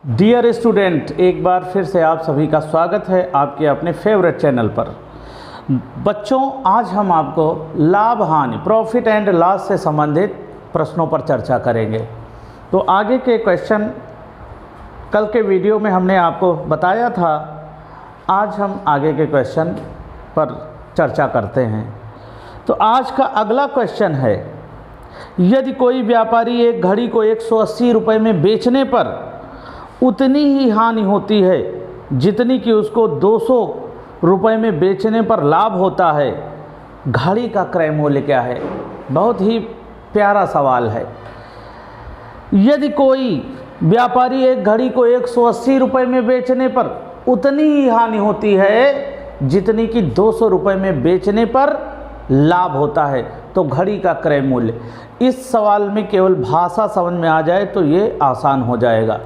Dear student, एक बार फिर से आप सभी का स्वागत है आपके अपने फेवरेट चैनल पर। बच्चों, आज हम आपको लाभ हानि, प्रॉफिट एंड लॉस से संबंधित प्रश्नों पर चर्चा करेंगे। तो आगे के क्वेश्चन कल के वीडियो में हमने आपको बताया था, आज हम आगे के क्वेश्चन पर चर्चा करते हैं। तो आज का अगला क्वेश्चन है, यदि कोई व्यापारी एक घड़ी को 180 रुपये में बेचने पर उतनी ही हानि होती है जितनी कि उसको 200 रुपये में बेचने पर लाभ होता है, घड़ी का क्रय मूल्य क्या है? बहुत ही प्यारा सवाल है। यदि कोई व्यापारी एक घड़ी को 180 रुपये में बेचने पर उतनी ही हानि होती है जितनी कि 200 रुपये में बेचने पर लाभ होता है, तो घड़ी का क्रय मूल्य। इस सवाल में केवल भाषा समझ में आ जाए तो ये आसान हो जाएगा।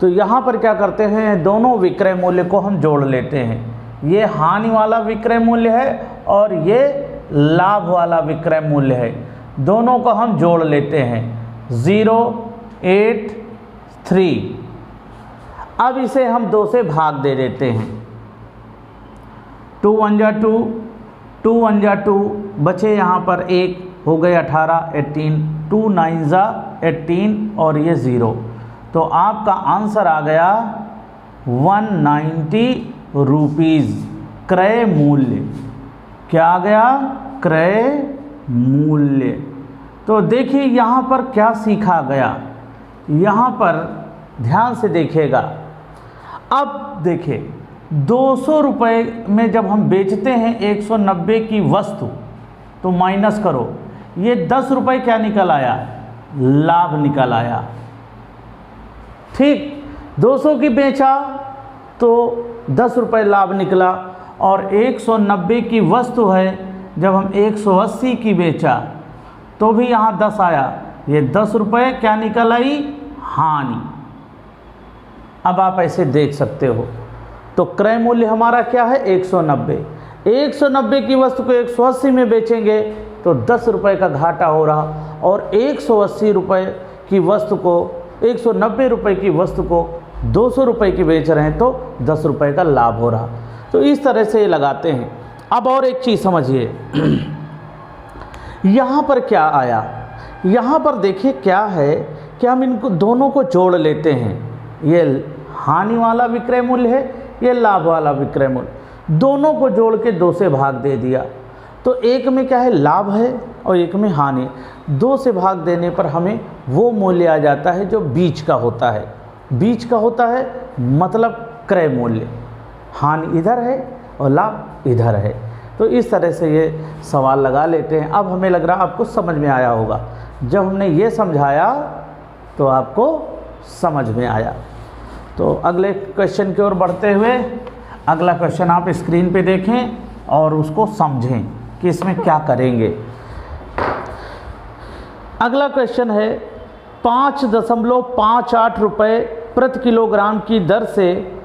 तो यहाँ पर क्या करते हैं, दोनों विक्रय मूल्य को हम जोड़ लेते हैं। ये हानि वाला विक्रय मूल्य है और ये लाभ वाला विक्रय मूल्य है, दोनों को हम जोड़ लेते हैं। 083। अब इसे हम 2 से भाग दे देते हैं। 2 1 जा 2, 2 1 जा 2, बचे यहाँ पर 1, हो गए 18, 18, 2 9 जा 18 और ये 0। तो आपका आंसर आ गया 190 रुपीज़ क्रय मूल्य। क्या आ गया? क्रय मूल्य। तो देखिए यहाँ पर क्या सीखा गया, यहाँ पर ध्यान से देखिएगा। अब देखिए 200 रुपये में जब हम बेचते हैं 190 की वस्तु, तो माइनस करो, ये 10 रुपये क्या निकल आया? लाभ निकल आया। ठीक, 200 की बेचा तो 10 रुपये लाभ निकला, और 190 की वस्तु है, जब हम 180 की बेचा तो भी यहाँ 10 आया, ये 10 रुपये क्या निकल आई? हानि। अब आप ऐसे देख सकते हो। तो क्रय मूल्य हमारा क्या है? 190। 190 की वस्तु को 180 में बेचेंगे तो 10 रुपये का घाटा हो रहा, और 180 रुपये की वस्तु को, 190 रुपये की वस्तु को 200 रुपये की बेच रहे हैं तो 10 रुपये का लाभ हो रहा। तो इस तरह से ये लगाते हैं। अब और एक चीज़ समझिए, यहाँ पर क्या आया? यहाँ पर देखिए क्या है कि हम इनको दोनों को जोड़ लेते हैं। ये हानि वाला विक्रय मूल्य है, ये लाभ वाला विक्रय मूल्य, दोनों को जोड़ के 2 से भाग दे दिया। तो एक में क्या है? लाभ है और एक में हानि। 2 से भाग देने पर हमें वो मूल्य आ जाता है जो बीच का होता है। बीच का होता है मतलब क्रय मूल्य। हानि इधर है और लाभ इधर है। तो इस तरह से ये सवाल लगा लेते हैं। अब हमें लग रहा आपको समझ में आया होगा। जब हमने ये समझाया तो आपको समझ में आया। तो अगले क्वेश्चन की ओर बढ़ते हुए, अगला क्वेश्चन आप स्क्रीन पे देखें और उसको समझें कि इसमें क्या करेंगे। अगला क्वेश्चन है, 5.58 रुपये प्रति किलोग्राम की दर से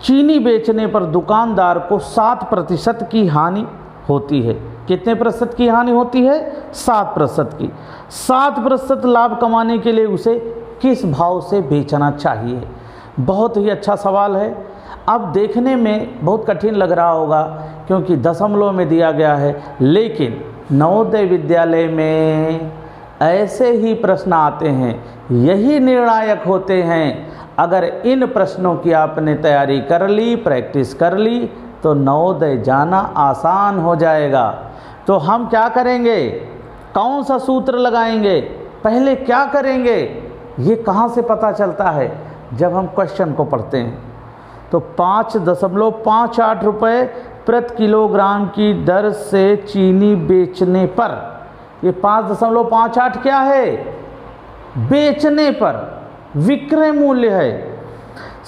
चीनी बेचने पर दुकानदार को 7% की हानि होती है। कितने प्रतिशत की हानि होती है? 7% की। 7% लाभ कमाने के लिए उसे किस भाव से बेचना चाहिए? बहुत ही अच्छा सवाल है। अब देखने में बहुत कठिन लग रहा होगा क्योंकि दशमलव में दिया गया है, लेकिन नवोदय विद्यालय में ऐसे ही प्रश्न आते हैं, यही निर्णायक होते हैं। अगर इन प्रश्नों की आपने तैयारी कर ली, प्रैक्टिस कर ली, तो नवोदय जाना आसान हो जाएगा। तो हम क्या करेंगे? कौन सा सूत्र लगाएंगे? पहले क्या करेंगे? ये कहाँ से पता चलता है? जब हम क्वेश्चन को पढ़ते हैं। तो 5.58 रुपये प्रति किलोग्राम की दर से चीनी बेचने पर, ये 5.58 क्या है? बेचने पर विक्रय मूल्य है।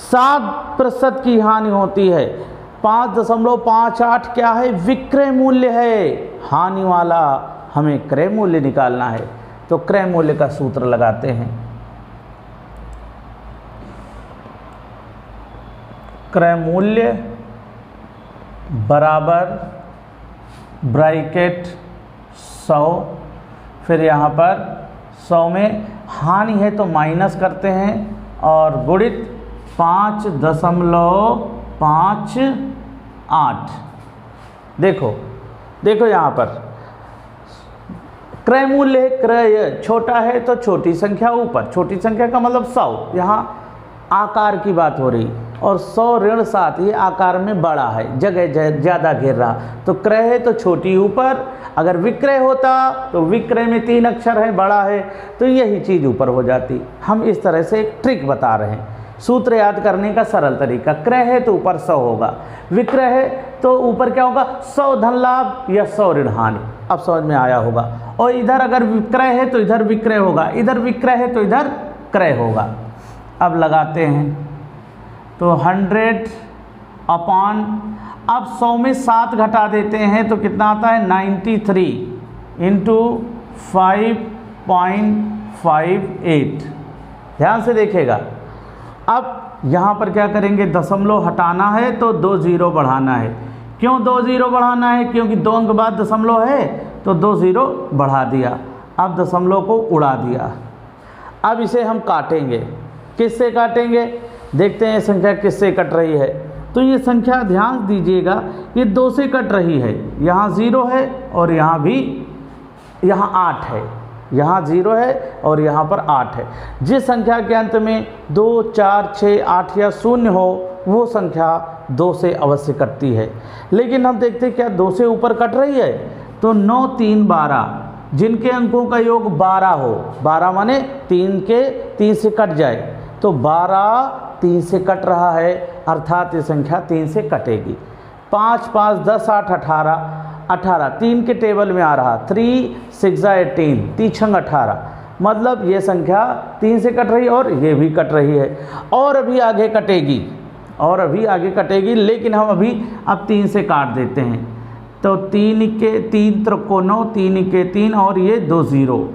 7% की हानि होती है। 5.58 क्या है? विक्रय मूल्य है। हानि वाला हमें क्रय मूल्य निकालना है। तो क्रय मूल्य का सूत्र लगाते हैं। क्रय मूल्य बराबर ब्रैकेट 100, फिर यहाँ पर 100 में हानि है तो माइनस करते हैं और गुणित 5.58। देखो यहाँ पर क्रय मूल्य है, क्रय छोटा है तो छोटी संख्या ऊपर, छोटी संख्या का मतलब 100, यहाँ आकार की बात हो रही, और 100 ऋण 7 ये आकार में बड़ा है, जगह ज़्यादा घेर रहा, तो क्रय है तो छोटी ऊपर। अगर विक्रय होता तो विक्रय में 3 अक्षर है, बड़ा है, तो यही चीज़ ऊपर हो जाती। हम इस तरह से एक ट्रिक बता रहे हैं, सूत्र याद करने का सरल तरीका। क्रय है तो ऊपर 100 होगा, विक्रय है तो ऊपर क्या होगा, 100 धन लाभ या 100 ऋण हानि। अब समझ में आया होगा। और इधर अगर विक्रय है तो इधर विक्रय होगा, इधर विक्रय है तो इधर क्रय होगा। अब लगाते हैं तो 100 अपॉन, अब 100 में 7 घटा देते हैं तो कितना आता है 93 इंटू 5.58। ध्यान से देखिएगा। अब यहाँ पर क्या करेंगे, दशमलव हटाना है तो 2 जीरो बढ़ाना है। क्यों 2 जीरो बढ़ाना है, क्योंकि 2 अंक बाद दशमलव है तो 2 जीरो बढ़ा दिया। अब दशमलव को उड़ा दिया। अब इसे हम काटेंगे, किससे काटेंगे, देखते हैं संख्या किससे कट रही है। तो ये संख्या ध्यान दीजिएगा, ये 2 से कट रही है। यहाँ 0 है और यहाँ भी, यहाँ 8 है, यहाँ 0 है और यहाँ पर 8 है। जिस संख्या के अंत में 2, 4, 6, 8 या 0 हो वो संख्या 2 से अवश्य कटती है। लेकिन हम देखते हैं क्या 2 से ऊपर कट रही है, तो 9, 3, 12, जिनके अंकों का योग 12 हो, 12 माने 3 से कट जाए, तो 12 3 से कट रहा है, अर्थात ये संख्या 3 से कटेगी। 5, 5, 10, 8, 18, 3 के टेबल में आ रहा, 3, 6, 18, 3 18, मतलब ये संख्या 3 से कट रही है और ये भी कट रही है, और अभी आगे कटेगी, लेकिन हम अभी अब 3 से काट देते हैं। तो 3 के 3 त्रिकोणों, 3 के 3 और ये 2 जीरो।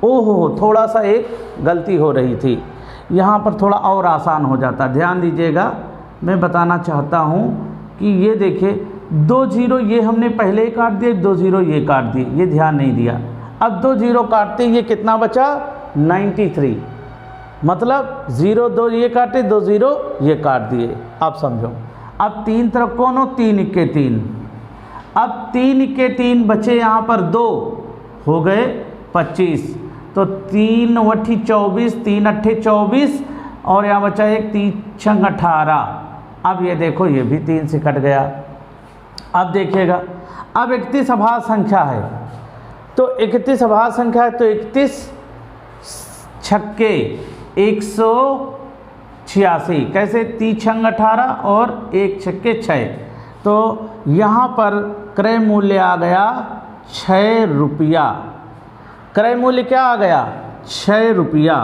ओहो, थोड़ा सा एक गलती हो रही थी, यहाँ पर थोड़ा और आसान हो जाता। ध्यान दीजिएगा, मैं बताना चाहता हूँ कि ये देखिए 2 जीरो ये हमने पहले ही काट दिए, 2 जीरो ये काट दिए, ये ध्यान नहीं दिया। अब 2 जीरो काटते ये कितना बचा, 93, मतलब 0 2 ये काटे, 2 जीरो ये काट दिए। आप समझो, अब 3 त्रिकोणों, 3 के 3, अब 3 के 3 बचे यहाँ पर 2, हो गए 25, तो 3 वठी 24, 3 अट्ठे 24 और यहाँ बचा एक 3 छंग 18। अब ये देखो ये भी 3 से कट गया। अब देखिएगा, अब 31 अभाज्य संख्या है, तो 31 अभाज्य संख्या है तो 31 छक्के 186, कैसे 3 छंग 18 और 1 छक्के 6, तो यहाँ पर क्रय मूल्य आ गया 6 रुपया। क्रय मूल्य क्या आ गया, 6 रुपया।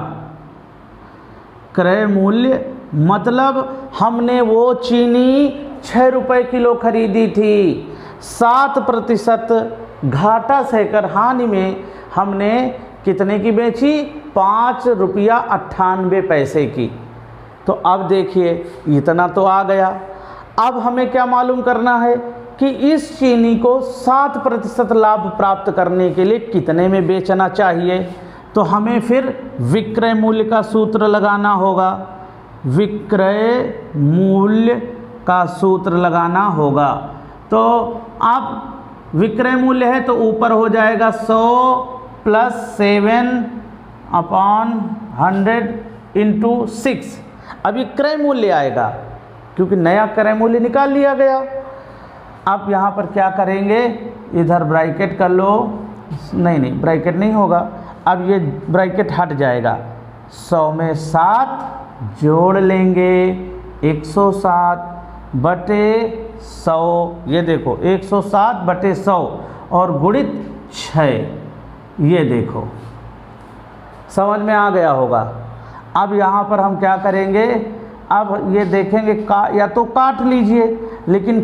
क्रय मूल्य मतलब हमने वो चीनी 6 रुपये किलो खरीदी थी, 7% घाटा सहकर हानि में हमने कितने की बेची, 5 रुपया 98 पैसे की। तो अब देखिए इतना तो आ गया। अब हमें क्या मालूम करना है कि इस चीनी को 7% लाभ प्राप्त करने के लिए कितने में बेचना चाहिए। तो हमें फिर विक्रय मूल्य का सूत्र लगाना होगा, विक्रय मूल्य का सूत्र लगाना होगा। तो अब विक्रय मूल्य है तो ऊपर हो जाएगा 100 + 7/100 × 6। अब ये क्रय मूल्य आएगा क्योंकि नया क्रय मूल्य निकाल लिया गया। अब यहाँ पर क्या करेंगे, इधर ब्रैकेट कर लो, नहीं ब्रैकेट नहीं होगा, अब ये ब्रैकेट हट जाएगा। 100 में 7 जोड़ लेंगे, 107/100, ये देखो 107/100 और गुणित 6, ये देखो समझ में आ गया होगा। अब यहाँ पर हम क्या करेंगे, अब ये देखेंगे या तो काट लीजिए, लेकिन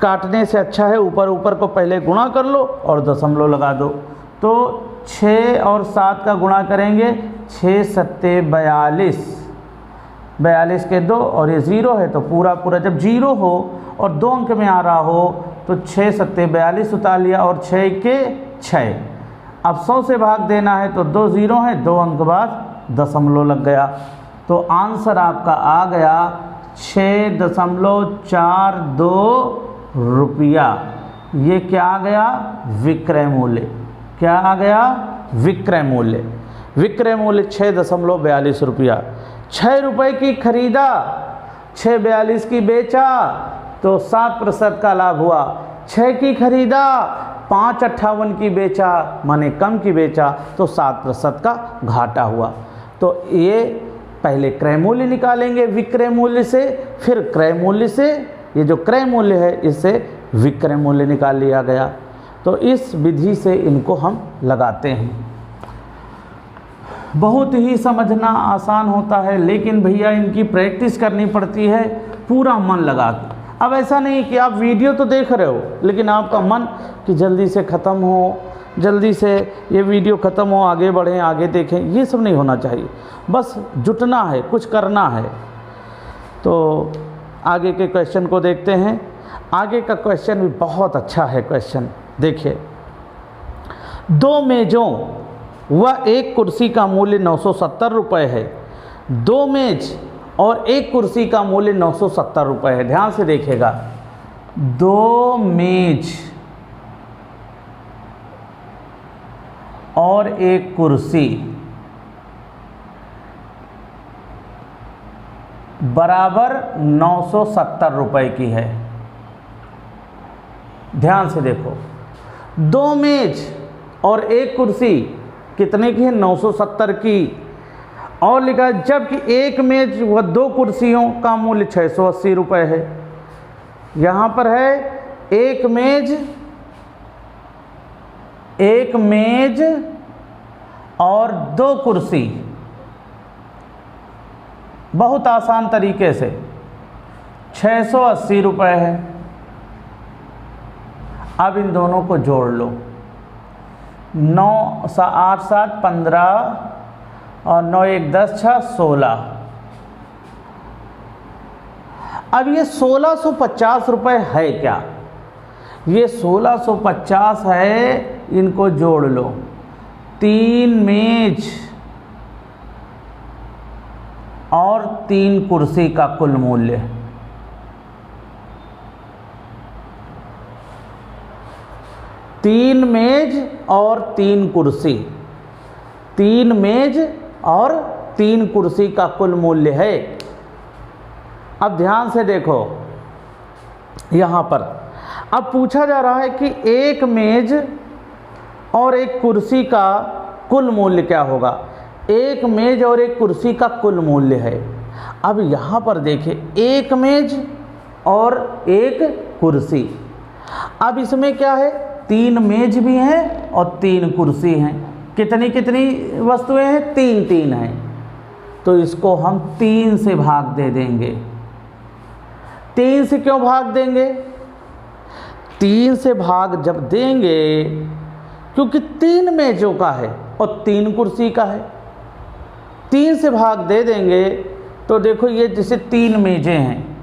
काटने से अच्छा है ऊपर को पहले गुणा कर लो और दशमलव लगा दो। तो 6 और 7 का गुणा करेंगे, 6 7 42, 42 के 2 और ये 0 है तो पूरा जब 0 हो और 2 अंक में आ रहा हो तो 6 7 42 उतार लिया और 6 के 6। अब 100 से भाग देना है तो 2 0 हैं, 2 अंक बाद दशमलव लग गया, तो आंसर आपका आ गया 6.42 रुपया। ये क्या आ गया? विक्रय मूल्य। क्या आ गया? विक्रय मूल्य। विक्रय मूल्य 6.42 रुपया। 6 रुपये की खरीदा, 6.42 की बेचा, तो 7% का लाभ हुआ। 6 की खरीदा, 5.58 की बेचा, माने कम की बेचा, तो 7% का घाटा हुआ। तो ये पहले क्रय मूल्य निकालेंगे विक्रय मूल्य से, फिर क्रय मूल्य से, ये जो क्रय मूल्य है इससे विक्रय मूल्य निकाल लिया गया। तो इस विधि से इनको हम लगाते हैं। बहुत ही समझना आसान होता है, लेकिन भैया इनकी प्रैक्टिस करनी पड़ती है पूरा मन लगा के। अब ऐसा नहीं कि आप वीडियो तो देख रहे हो, लेकिन आपका मन कि जल्दी से ख़त्म हो, जल्दी से ये वीडियो ख़त्म हो, आगे बढ़ें, आगे देखें, ये सब नहीं होना चाहिए। बस जुटना है, कुछ करना है। तो आगे के क्वेश्चन को देखते हैं। आगे का क्वेश्चन भी बहुत अच्छा है क्वेश्चन। देखिए, 2 मेज़ों व 1 कुर्सी का मूल्य 970 रुपये है। 2 मेज और 1 कुर्सी का मूल्य 970 रुपये है। ध्यान से देखिएगा, 2 मेज और 1 कुर्सी बराबर 970 रुपये की है। ध्यान से देखो, 2 मेज और 1 कुर्सी कितने की है? 970 की। और लिखा है जबकि 1 मेज व 2 कुर्सियों का मूल्य 680 रुपये है। यहाँ पर है 1 मेज और 2 कुर्सी। बहुत आसान तरीके से 680 रुपये है। अब इन दोनों को जोड़ लो, 9 8 7 15 और 9 1 10 6 16। अब ये 1650 रुपये है क्या? ये 1650 है, इनको जोड़ लो। 3 मेज और 3 कुर्सी का कुल मूल्य, तीन मेज और 3 कुर्सी, 3 मेज और 3 कुर्सी का कुल मूल्य है। अब ध्यान से देखो, यहाँ पर अब पूछा जा रहा है कि 1 मेज और 1 कुर्सी का कुल मूल्य क्या होगा। 1 मेज और 1 कुर्सी का कुल मूल्य है। अब यहाँ पर देखिए, 1 मेज और 1 कुर्सी। अब इसमें क्या है? 3 मेज भी हैं और 3 कुर्सी हैं। कितनी कितनी वस्तुएं हैं? 3 3 हैं। तो इसको हम 3 से भाग दे देंगे। 3 से क्यों भाग देंगे? 3 से भाग जब देंगे, क्योंकि 3 मेजों का है और 3 कुर्सी का है, 3 से भाग दे देंगे। तो देखो, ये जैसे 3 मेजें हैं।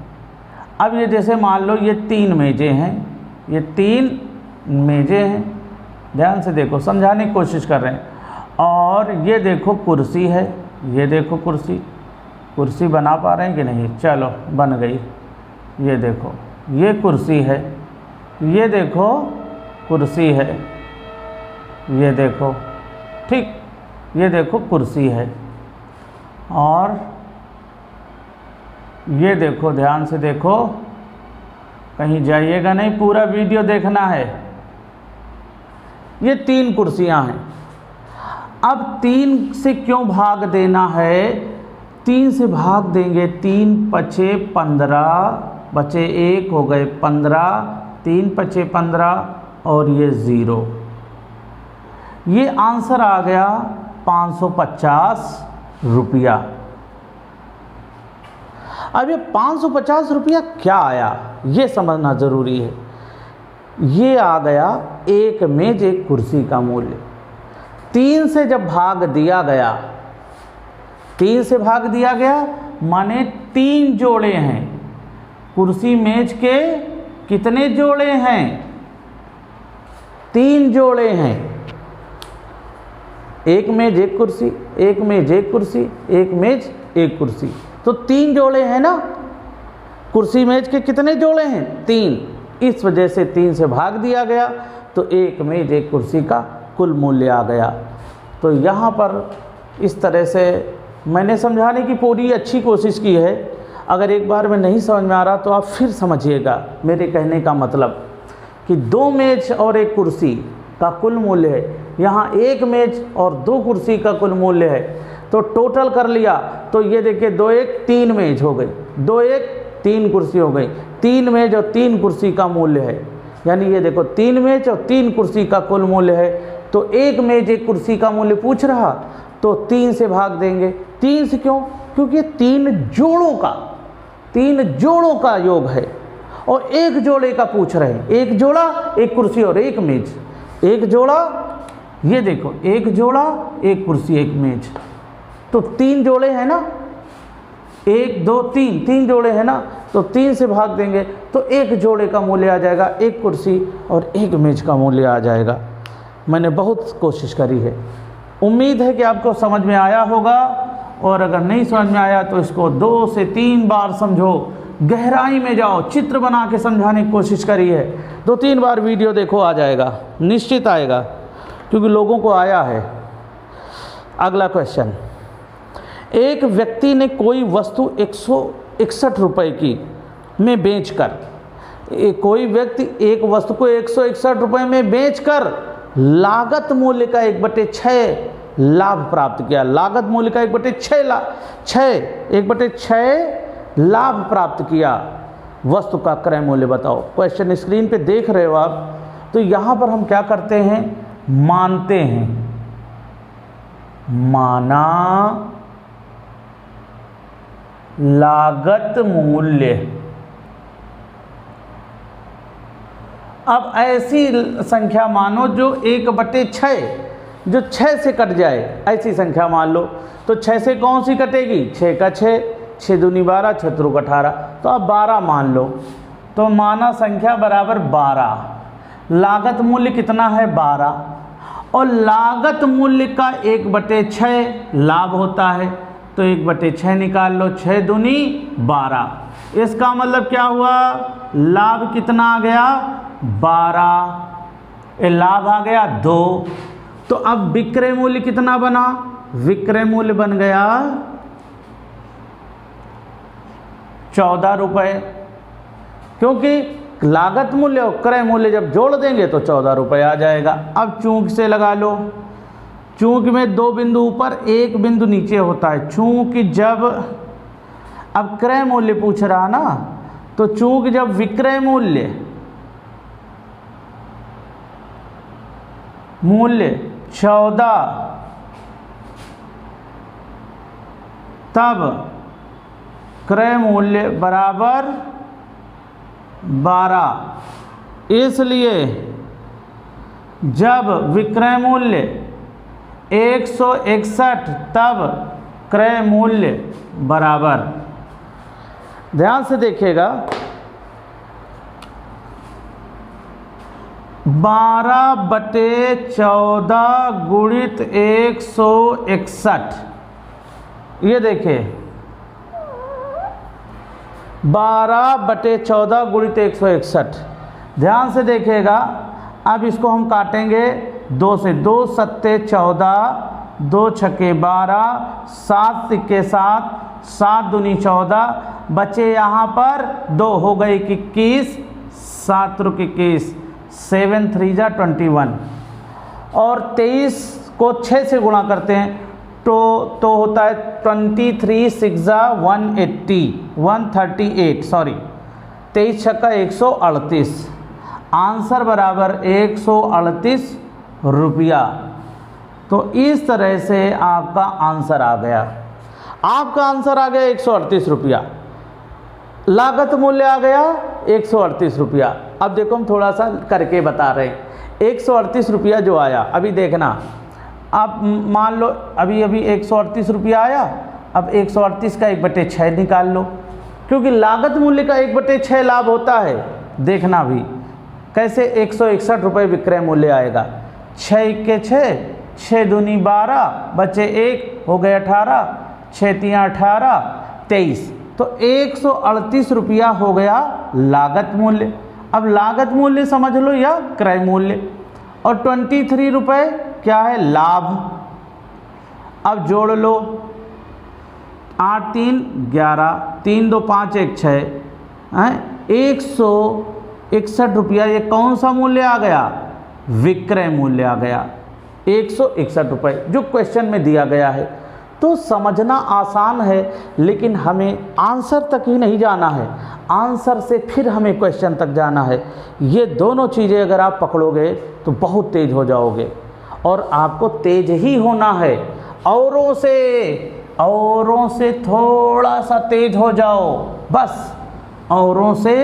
अब ये जैसे मान लो ये 3 मेजें हैं, ये 3 मेजें हैं। ध्यान से देखो, समझाने की कोशिश कर रहे हैं। और ये देखो कुर्सी है, ये देखो कुर्सी। कुर्सी बना पा रहे हैं कि नहीं? चलो, बन गई। ये देखो, ये कुर्सी है, ये देखो कुर्सी है, ये देखो, ठीक, ये देखो कुर्सी है। और ये देखो, ध्यान से देखो, कहीं जाइएगा नहीं, पूरा वीडियो देखना है। ये 3 कुर्सियां हैं। अब 3 से क्यों भाग देना है? 3 से भाग देंगे, 3 पचे 15, बचे 1 हो गए 15, 3 पचे 15 और ये 0। ये आंसर आ गया 550 रुपया। अब ये 550 रुपया क्या आया, ये समझना ज़रूरी है। ये आ गया 1 मेज 1 कुर्सी का मूल्य। 3 से जब भाग दिया गया, 3 से भाग दिया गया माने 3 जोड़े हैं। कुर्सी मेज के कितने जोड़े हैं? 3 जोड़े हैं। एक मेज एक कुर्सी, एक मेज एक कुर्सी, एक मेज एक कुर्सी, तो 3 जोड़े हैं ना। कुर्सी मेज के कितने जोड़े हैं? 3। इस वजह से 3 से भाग दिया गया, तो एक मेज एक कुर्सी का कुल मूल्य आ गया। तो यहाँ पर इस तरह से मैंने समझाने की पूरी अच्छी कोशिश की है। अगर एक बार में नहीं समझ में आ रहा तो आप फिर समझिएगा। मेरे कहने का मतलब कि 2 मेज और एक कुर्सी का कुल मूल्य है, यहाँ 1 मेज और 2 कुर्सी का कुल मूल्य है, तो टोटल कर लिया तो ये देखिए 2 1 3 मेज हो गई, 2 1 3 कुर्सी हो गई, 3 मेज और 3 कुर्सी का मूल्य है। यानी ये देखो 3 मेज और 3 कुर्सी का कुल मूल्य है, तो 1 मेज 1 कुर्सी का मूल्य पूछ रहा तो 3 से भाग देंगे। 3 से क्यों? क्योंकि 3 जोड़ों का योग है और 1 जोड़े का पूछ रहे हैं। 1 जोड़ा 1 कुर्सी और 1 मेज, 1 जोड़ा, ये देखो 1 जोड़ा 1 कुर्सी 1 मेज, तो 3 जोड़े हैं ना, 1 2 3 जोड़े हैं ना, तो 3 से भाग देंगे तो 1 जोड़े का मूल्य आ जाएगा, 1 कुर्सी और 1 मेज का मूल्य आ जाएगा। मैंने बहुत कोशिश करी है, उम्मीद है कि आपको समझ में आया होगा। और अगर नहीं समझ में आया तो इसको 2 से 3 बार समझो, गहराई में जाओ, चित्र बना के समझाने की कोशिश करी है। 2-3 बार वीडियो देखो, आ जाएगा, निश्चित आएगा, क्योंकि लोगों को आया है। अगला क्वेश्चन, एक व्यक्ति ने कोई वस्तु 161 रुपये की में बेचकर, कोई व्यक्ति एक वस्तु को 161 रुपये में बेचकर लागत मूल्य का 1/6 लाभ प्राप्त किया। लागत मूल्य का 1/6 लाभ प्राप्त किया। वस्तु का क्रय मूल्य बताओ। क्वेश्चन स्क्रीन पे देख रहे हो आप। तो यहाँ पर हम क्या करते हैं? मानते हैं। माना लागत मूल्य। अब ऐसी संख्या मानो जो 1/6, जो 6 से कट जाए, ऐसी संख्या मान लो। तो 6 से कौन सी कटेगी? 6 का 6, 6 दूनी 12, 6 त्रिक 18, तो अब 12 मान लो। तो माना संख्या बराबर 12। लागत मूल्य कितना है? 12। और लागत मूल्य का 1/6 लाभ होता है, तो 1/6 निकाल लो, 6 दूनी 12। इसका मतलब क्या हुआ? लाभ कितना आ गया? 12। लाभ आ गया 2। तो अब विक्रय मूल्य कितना बना? विक्रय मूल्य बन गया 14 रुपये, क्योंकि लागत मूल्य और क्रय मूल्य जब जोड़ देंगे तो 14 रुपये आ जाएगा। अब चूंक से लगा लो। चूंक में 2 बिंदु ऊपर 1 बिंदु नीचे होता है। चूंक जब, अब क्रय मूल्य पूछ रहा ना, तो चूंक जब विक्रय मूल्य 14, तब क्रय मूल्य बराबर 12। इसलिए जब विक्रय मूल्य 161, तब क्रय मूल्य बराबर, ध्यान से देखिएगा, 12/14 गुणित 161। ये देखिए 12/14 गुणित 161। ध्यान से देखिएगा। अब इसको हम काटेंगे 2 से। 2 सत्ते 14, 2 छक्के 12, 7 सिक्के 7, 7 दूनी 14, बचे यहाँ पर 2, हो गए 21, 7 त्रिक 21, 7 3 जा 21। और 23 को 6 से गुणा करते हैं तो होता है 23 6 जा 138, सॉरी 23 छक्का 138। आंसर बराबर 138 रुपया। तो इस तरह से आपका आंसर आ गया। आपका आंसर आ गया 138 रुपया। लागत मूल्य आ गया 138 रुपया। अब देखो हम थोड़ा सा करके बता रहे हैं। 138 रुपया जो आया, अभी देखना, आप मान लो अभी 138 रुपया आया। अब 138 का 1/6 निकाल लो, क्योंकि लागत मूल्य का 1/6 लाभ होता है। देखना भी कैसे 161 रुपये विक्रय मूल्य आएगा। 6 के 6, 6 दूनी 12 बचे 1 हो गए 18, 6 तियाँ 18, 23। तो 138 रुपया हो गया लागत मूल्य। अब लागत मूल्य समझ लो या क्रय मूल्य, और 23 रुपये क्या है, लाभ। अब जोड़ लो, 8 3 11, 3 2 5 1 6 हैं, 161 रुपया। ये कौन सा मूल्य आ गया, विक्रय मूल्य आ गया, 161 रुपये जो क्वेश्चन में दिया गया है। तो समझना आसान है, लेकिन हमें आंसर तक ही नहीं जाना है, आंसर से फिर हमें क्वेश्चन तक जाना है। ये दोनों चीज़ें अगर आप पकड़ोगे तो बहुत तेज हो जाओगे, और आपको तेज ही होना है। औरों से थोड़ा सा तेज हो जाओ, बस औरों से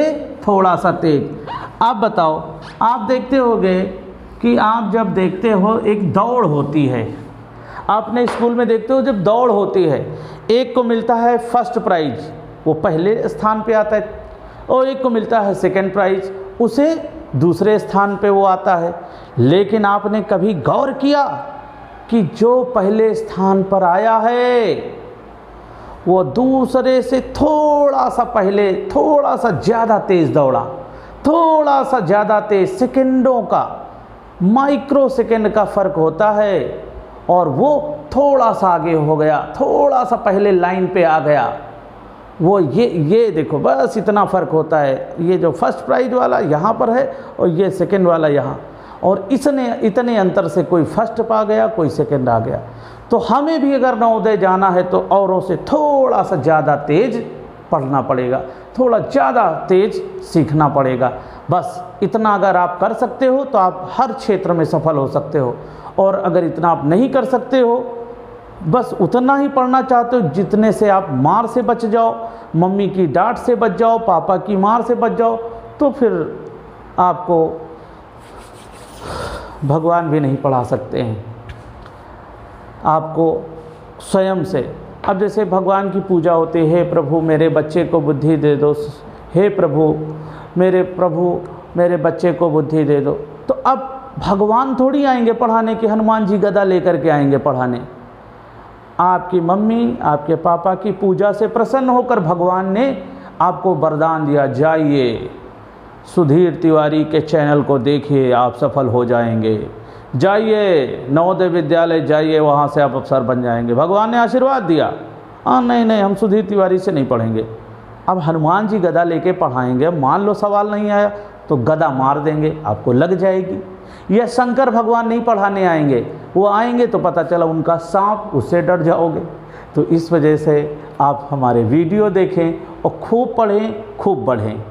थोड़ा सा तेज। आप बताओ, आप देखते होगे कि आप जब देखते हो एक दौड़ होती है, आपने स्कूल में देखते हो जब दौड़ होती है, एक को मिलता है फर्स्ट प्राइज, वो पहले स्थान पे आता है, और एक को मिलता है सेकंड प्राइज, उसे दूसरे स्थान पे वो आता है। लेकिन आपने कभी गौर किया कि जो पहले स्थान पर आया है वो दूसरे से थोड़ा सा पहले, थोड़ा सा ज़्यादा तेज़ दौड़ा, थोड़ा सा ज़्यादा तेज़, सेकंडों का, माइक्रो सेकंड का फ़र्क होता है, और वो थोड़ा सा आगे हो गया, थोड़ा सा पहले लाइन पे आ गया। वो ये देखो, बस इतना फ़र्क होता है। ये जो फर्स्ट प्राइज वाला यहाँ पर है और ये सेकंड वाला यहाँ, और इतने अंतर से कोई फर्स्ट पा गया, कोई सेकंड आ गया। तो हमें भी अगर नवोदय जाना है तो औरों से थोड़ा सा ज़्यादा तेज़ पढ़ना पड़ेगा, थोड़ा ज़्यादा तेज़ सीखना पड़ेगा। बस इतना अगर आप कर सकते हो तो आप हर क्षेत्र में सफल हो सकते हो, और अगर इतना आप नहीं कर सकते हो, बस उतना ही पढ़ना चाहते हो जितने से आप मार से बच जाओ, मम्मी की डांट से बच जाओ, पापा की मार से बच जाओ, तो फिर आपको भगवान भी नहीं पढ़ा सकते हैं। आपको स्वयं से, अब जैसे भगवान की पूजा होती है, हे प्रभु मेरे बच्चे को बुद्धि दे दो, हे प्रभु मेरे बच्चे को बुद्धि दे दो, तो अब भगवान थोड़ी आएंगे पढ़ाने कि हनुमान जी गदा लेकर के आएंगे पढ़ाने। आपकी मम्मी, आपके पापा की पूजा से प्रसन्न होकर भगवान ने आपको वरदान दिया, जाइए सुधीर तिवारी के चैनल को देखिए, आप सफल हो जाएंगे, जाइए नवोदय विद्यालय जाइए, वहाँ से आप अफसर बन जाएंगे। भगवान ने आशीर्वाद दिया। हाँ नहीं हम सुधीर तिवारी से नहीं पढ़ेंगे, अब हनुमान जी गदा लेके पढ़ाएंगे। मान लो सवाल नहीं आया तो गदा मार देंगे, आपको लग जाएगी। यह शंकर भगवान नहीं पढ़ाने आएंगे, वो आएंगे तो पता चला उनका सांप, उससे डर जाओगे। तो इस वजह से आप हमारे वीडियो देखें और खूब पढ़ें, खूब बढ़ें,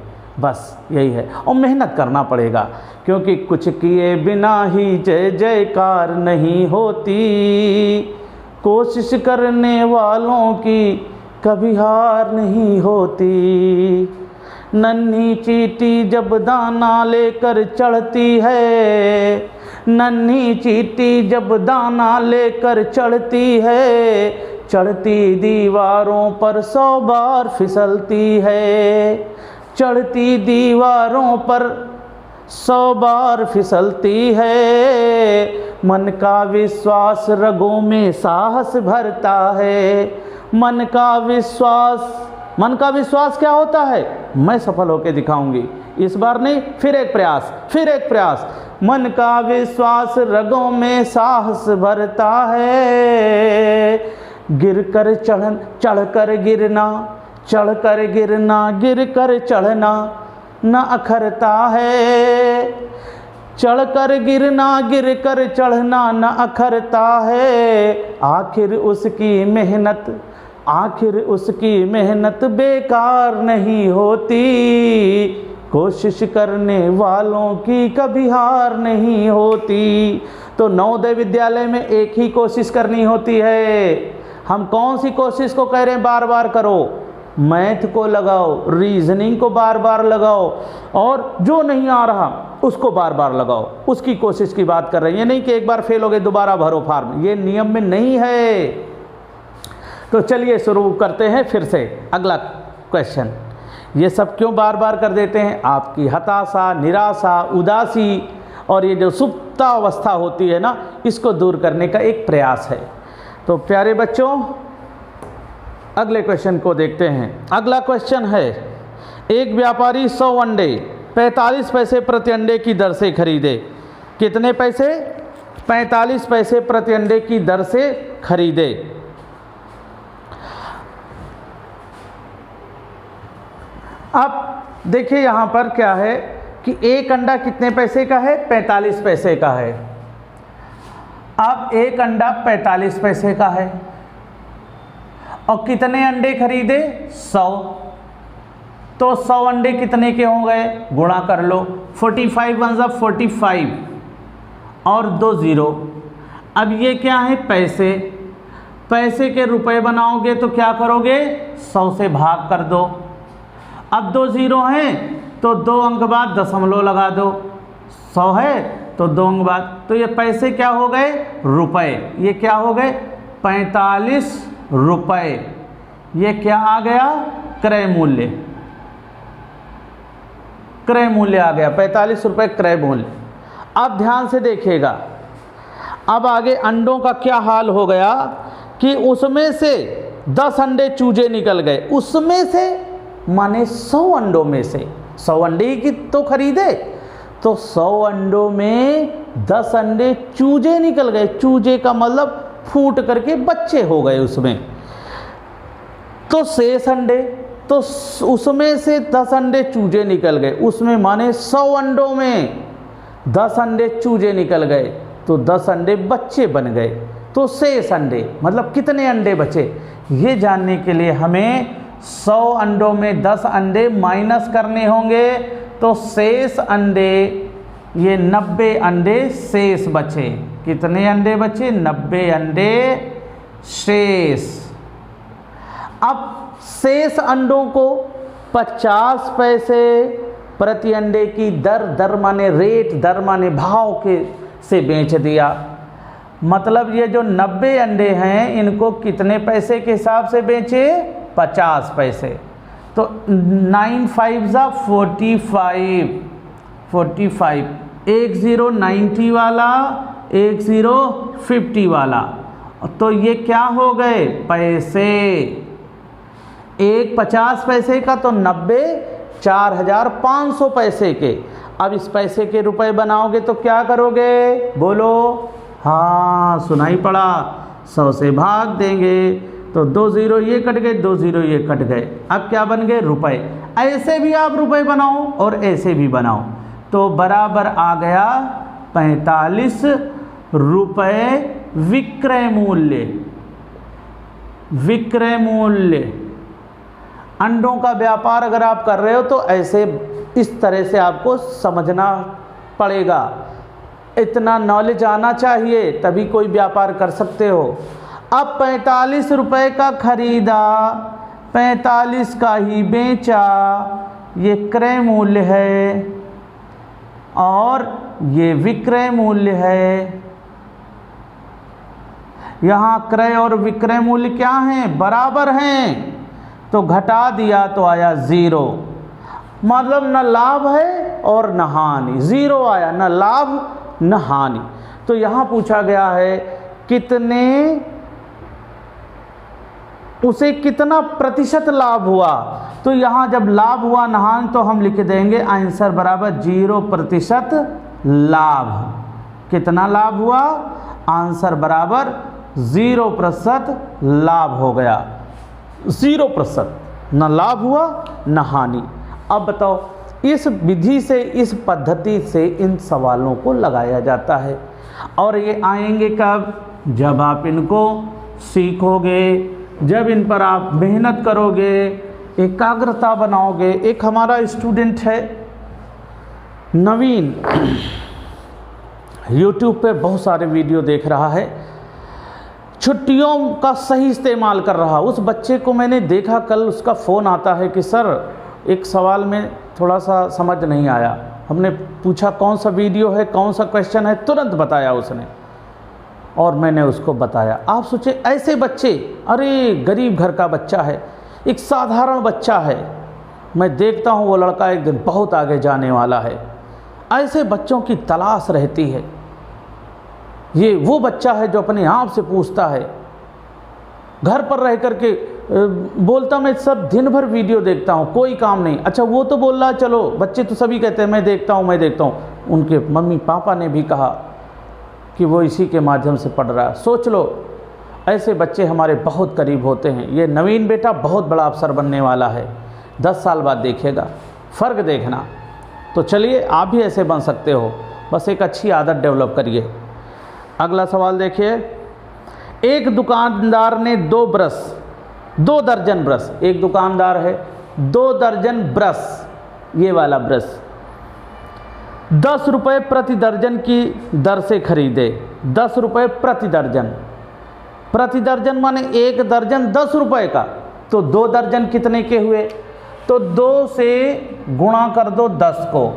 बस यही है। और मेहनत करना पड़ेगा, क्योंकि कुछ किए बिना ही जय जयकार नहीं होती, कोशिश करने वालों की कभी हार नहीं होती। नन्ही चींटी जब दाना लेकर चढ़ती है, नन्ही चींटी जब दाना लेकर चढ़ती है, चढ़ती दीवारों पर 100 बार फिसलती है, चढ़ती दीवारों पर 100 बार फिसलती है। मन का विश्वास रगों में साहस भरता है, मन का विश्वास क्या होता है, मैं सफल होकर दिखाऊंगी। इस बार नहीं, फिर एक प्रयास। मन का विश्वास रगों में साहस भरता है, गिर कर चढ़ कर गिरना, चढ़ कर गिरना, गिर कर चढ़ना न अखरता है, चढ़ कर गिरना, गिर कर चढ़ना न अखरता है। आखिर उसकी मेहनत बेकार नहीं होती, कोशिश करने वालों की कभी हार नहीं होती। तो नवोदय विद्यालय में एक ही कोशिश करनी होती है। हम कौन सी कोशिश को कह रहे हैं, बार बार करो, मैथ को लगाओ, रीजनिंग को बार बार लगाओ, और जो नहीं आ रहा उसको बार बार लगाओ, उसकी कोशिश की बात कर रहे हैं। ये नहीं कि एक बार फेल हो गए दोबारा भरो फॉर्म, ये नियम में नहीं है। तो चलिए शुरू करते हैं फिर से अगला क्वेश्चन। ये सब क्यों बार बार कर देते हैं, आपकी हताशा, निराशा, उदासी और ये जो सुप्तावस्था होती है ना, इसको दूर करने का एक प्रयास है। तो प्यारे बच्चों, अगले क्वेश्चन को देखते हैं। अगला क्वेश्चन है, एक व्यापारी 100 अंडे 45 पैसे प्रति अंडे की दर से खरीदे। कितने पैसे? 45 पैसे प्रति अंडे की दर से खरीदे। अब देखिए यहाँ पर क्या है कि एक अंडा कितने पैसे का है? 45 पैसे का है। अब एक अंडा 45 पैसे का है और कितने अंडे खरीदे? 100। तो 100 अंडे कितने के हो गए? गुणा कर लो। 45 वन ज़ा 45 और 2 ज़ीरो। अब ये क्या है? पैसे। पैसे के रुपए बनाओगे तो क्या करोगे? 100 से भाग कर दो। अब 2 ज़ीरो हैं तो 2 अंक बाद दशमलव लगा दो। 100 है तो 2 अंक बाद, तो ये पैसे क्या हो गए? रुपए। ये क्या हो गए? 45 रुपए। ये क्या आ गया? क्रय मूल्य। क्रय मूल्य आ गया 45 रुपए क्रय मूल्य। अब ध्यान से देखिएगा, अब आगे अंडों का क्या हाल हो गया कि उसमें से 10 अंडे चूजे निकल गए। उसमें से माने 100 अंडों में से, 100 अंडे की तो खरीदे, तो 100 अंडों में 10 अंडे चूजे निकल गए। चूजे का मतलब फूट करके बच्चे हो गए उसमें। तो शेष अंडे, तो उसमें से 10 अंडे चूजे निकल गए। उसमें माने 100 अंडों में 10 अंडे चूजे निकल गए, तो 10 अंडे बच्चे बन गए। तो शेष अंडे मतलब कितने अंडे बचे, ये जानने के लिए हमें 100 अंडों में 10 अंडे माइनस करने होंगे। तो शेष अंडे, ये 90 अंडे शेष बचे। कितने अंडे बचे? 90 अंडे शेष। अब शेष अंडों को 50 पैसे प्रति अंडे की दर माने रेट, दर माने भाव के से बेच दिया। मतलब ये जो 90 अंडे हैं इनको कितने पैसे के हिसाब से बेचे? 50 पैसे। तो 9 5 ज़ा 45, 45, 1 0 90 वाला, 1 0 50 वाला। तो ये क्या हो गए? पैसे। एक 50 पैसे का तो 90, 4500 पैसे के। अब इस पैसे के रुपए बनाओगे तो क्या करोगे? बोलो। हाँ, सुनाई पड़ा। 100 से भाग देंगे तो 2 ज़ीरो ये कट गए, 2 ज़ीरो ये कट गए। अब क्या बन गए? रुपए। ऐसे भी आप रुपए बनाओ और ऐसे भी बनाओ, तो बराबर आ गया 45 रुपए विक्रय मूल्य। विक्रय मूल्य। अंडों का व्यापार अगर आप कर रहे हो तो ऐसे इस तरह से आपको समझना पड़ेगा। इतना नॉलेज आना चाहिए तभी कोई व्यापार कर सकते हो। अब 45 रुपए का खरीदा, 45 का ही बेचा, ये क्रय मूल्य है और ये विक्रय मूल्य है। यहाँ क्रय और विक्रय मूल्य क्या हैं? बराबर हैं। तो घटा दिया तो आया 0। मतलब न लाभ है और न हानि। 0 आया, न लाभ न हानि। तो यहाँ पूछा गया है कितने, उसे कितना प्रतिशत लाभ हुआ। तो यहाँ जब लाभ हुआ न हानि तो हम लिख देंगे आंसर बराबर 0% लाभ। कितना लाभ हुआ? आंसर बराबर 0% लाभ हो गया। 0%, न लाभ हुआ न हानि। अब बताओ, इस विधि से, इस पद्धति से इन सवालों को लगाया जाता है। और ये आएंगे कब? जब आप इनको सीखोगे, जब इन पर आप मेहनत करोगे, एकाग्रता बनाओगे। एक हमारा स्टूडेंट है नवीन, YouTube पे बहुत सारे वीडियो देख रहा है, छुट्टियों का सही इस्तेमाल कर रहा। उस बच्चे को मैंने देखा, कल उसका फ़ोन आता है कि सर एक सवाल में थोड़ा सा समझ नहीं आया। हमने पूछा कौन सा वीडियो है, कौन सा क्वेश्चन है, तुरंत बताया उसने और मैंने उसको बताया। आप सोचे ऐसे बच्चे, अरे गरीब घर का बच्चा है, एक साधारण बच्चा है, मैं देखता हूँ वो लड़का एक दिन बहुत आगे जाने वाला है। ऐसे बच्चों की तलाश रहती है। ये वो बच्चा है जो अपने आप से पूछता है, घर पर रह कर के बोलता मैं सब दिन भर वीडियो देखता हूँ, कोई काम नहीं। अच्छा वो तो बोल रहा है, चलो बच्चे तो सभी कहते हैं मैं देखता हूँ। उनके मम्मी पापा ने भी कहा कि वो इसी के माध्यम से पढ़ रहा है। सोच लो, ऐसे बच्चे हमारे बहुत करीब होते हैं। ये नवीन बेटा बहुत बड़ा अफसर बनने वाला है, 10 साल बाद देखेगा, फ़र्क देखना। तो चलिए आप भी ऐसे बन सकते हो, बस एक अच्छी आदत डेवलप करिए। अगला सवाल देखिए, एक दुकानदार ने 2 दर्जन ब्रश, एक दुकानदार है 2 दर्जन ब्रश, ये वाला ब्रश 10 रुपये प्रति दर्जन की दर से खरीदे। 10 रुपये प्रति दर्जन, प्रति दर्जन माने एक दर्जन 10 रुपये का, तो 2 दर्जन कितने के हुए? तो 2 से गुणा कर दो 10 को,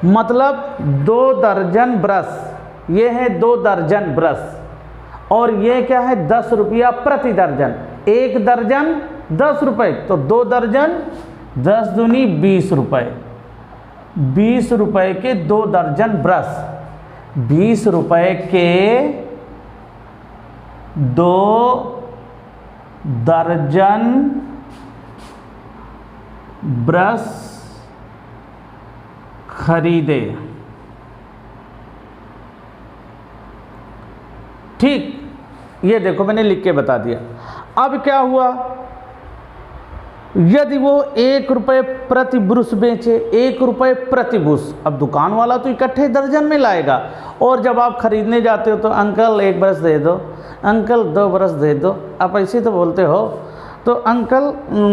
मतलब 2 दर्जन ब्रश, ये है 2 दर्जन ब्रश, और ये क्या है 10 रुपया प्रति दर्जन। एक दर्जन 10 रुपये, तो 2 दर्जन 10 दूनी 20 रुपये। 20 रुपये के 2 दर्जन ब्रश, 20 रुपये के 2 दर्जन ब्रश खरीदे। ठीक, ये देखो मैंने लिख के बता दिया। अब क्या हुआ, यदि वो 1 रुपये प्रति ब्रश बेचे, 1 रुपये प्रति ब्रश, अब दुकान वाला तो इकट्ठे दर्जन में लाएगा, और जब आप खरीदने जाते हो तो अंकल 1 ब्रश दे दो, अंकल 2 ब्रश दे दो, आप ऐसे तो बोलते हो। तो अंकल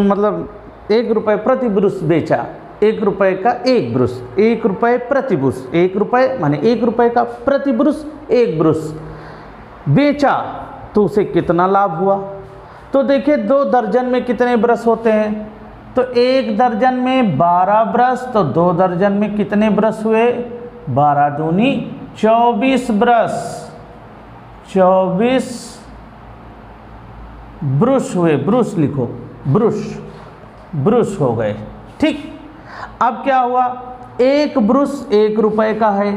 मतलब 1 रुपये प्रति ब्रश बेचा, 1 रुपये का 1 ब्रश, 1 रुपये प्रति ब्रश, 1 रुपये माने 1 रुपये का प्रति ब्रश 1 ब्रश बेचा, तो उसे कितना लाभ हुआ? तो देखिए 2 दर्जन में कितने ब्रश होते हैं? तो 1 दर्जन में 12 ब्रश, तो 2 दर्जन में कितने ब्रश हुए? 12 दूनी 24 ब्रश, 24 ब्रश हुए। ब्रश लिखो, ब्रश हो गए। ठीक, अब क्या हुआ, 1 ब्रश 1 रुपये का है,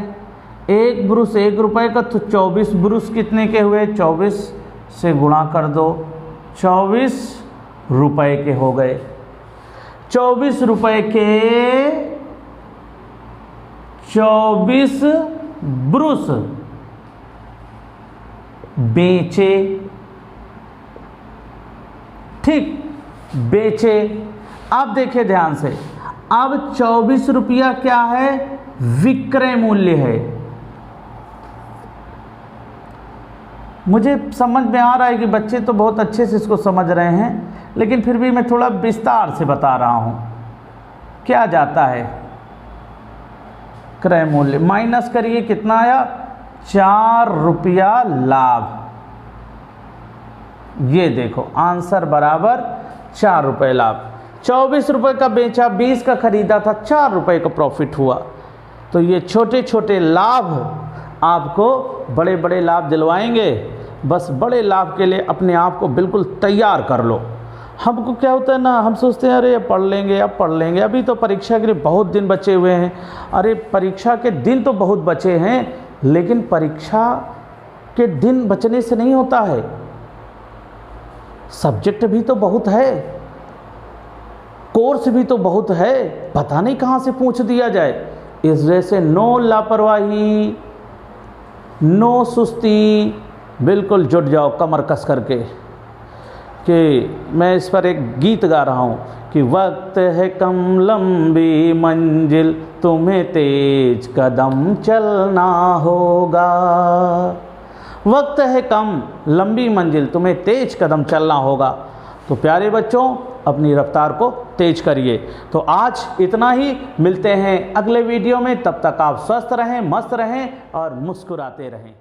1 ब्रश 1 रुपये का, तो 24 ब्रश कितने के हुए? 24 से गुणा कर दो, 24 रुपये के हो गए। 24 रुपये के 24 ब्रश बेचे। ठीक, बेचे। अब देखिए ध्यान से, अब 24 रुपया क्या है? विक्रय मूल्य है। मुझे समझ में आ रहा है कि बच्चे तो बहुत अच्छे से इसको समझ रहे हैं, लेकिन फिर भी मैं थोड़ा विस्तार से बता रहा हूँ। क्या जाता है क्रय मूल्य, माइनस करिए, कितना आया? 4 रुपया लाभ। ये देखो आंसर बराबर 4 रुपये लाभ। 24 रुपये का बेचा, 20 का खरीदा था, 4 रुपये का प्रॉफिट हुआ। तो ये छोटे छोटे लाभ आपको बड़े बड़े लाभ दिलवाएंगे। बस बड़े लाभ के लिए अपने आप को बिल्कुल तैयार कर लो। हमको क्या होता है ना, हम सोचते हैं अरे अब पढ़ लेंगे, अभी तो परीक्षा के लिए बहुत दिन बचे हुए हैं। अरे परीक्षा के दिन तो बहुत बचे हैं, लेकिन परीक्षा के दिन बचने से नहीं होता है, सब्जेक्ट भी तो बहुत है, कोर्स भी तो बहुत है, पता नहीं कहाँ से पूछ दिया जाए। इस वजह से नो लापरवाही, नो सुस्ती, बिल्कुल जुट जाओ कमर कस करके। कि मैं इस पर एक गीत गा रहा हूँ कि वक्त है कम लंबी मंजिल, तुम्हें तेज कदम चलना होगा। वक्त है कम लंबी मंजिल, तुम्हें तेज कदम चलना होगा। तो प्यारे बच्चों, अपनी रफ्तार को तेज करिए। तो आज इतना ही, मिलते हैं अगले वीडियो में। तब तक आप स्वस्थ रहें, मस्त रहें और मुस्कुराते रहें।